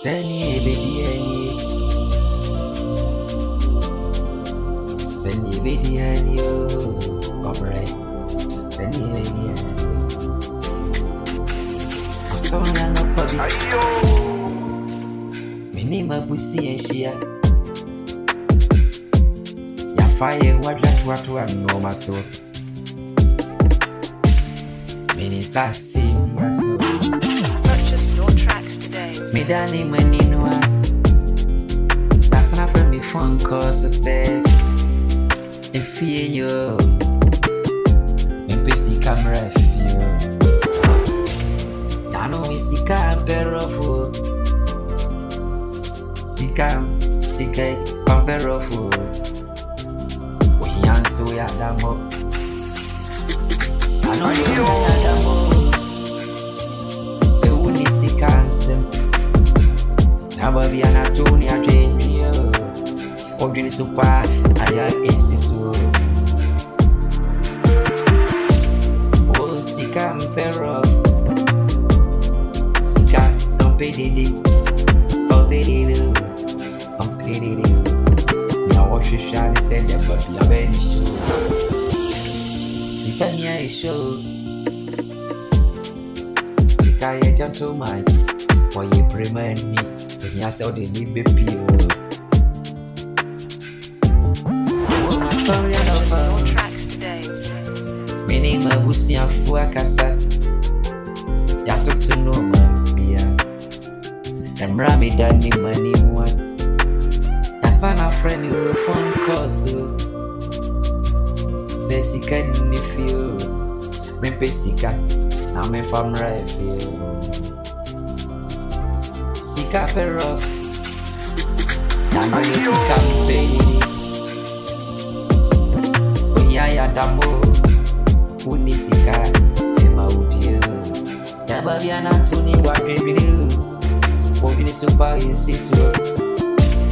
Seni ebedieni, seni ebedieni, alright. Seni ebedieni. Asona no pabi. Mini mabusi enshia. Ya fire watu no maso. Mini sasi miaso. Purchase your tracks today. Midani maninoa. That's not from me phone call so say. If you MPC camera feel. Dano mi sika perofo. Sika perofo. We yanso ya damo. Dano ya damo. Se uni sika ansem. Nababi anatoni adrenio. Odrini super aya insisu. Oh sika perofo. I'm paying now what you shall send them, but be a very sure. Sika here is show. Sika a gentleman. For you prevent me, but he has all the need be pure. Purchase your tracks today. Meaning my bush and fuakasa. Ya took to know my beer. And Rami Danny money one. That's not a friend you phone call so. Say Sika ni feel. Rempe Sika. I'm a farm right here. Sika perof. I'm a Sika baby. Oh yeah damo. Uni Sika. Emma Udio. Yababiana Tony Wadribu. Odrini super insisu.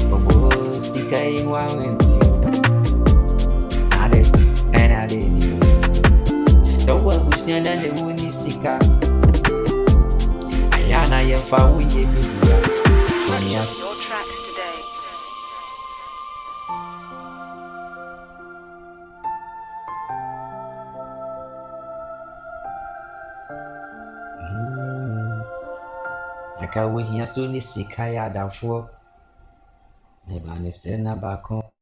Bobo Sika in wawenti. Ade new. So what we stand and the Uni Sika. Ayana yefa uye bibia. Purchase your tracks today. Aka we here so ni Sika ya dafo. Neba ni sena bako.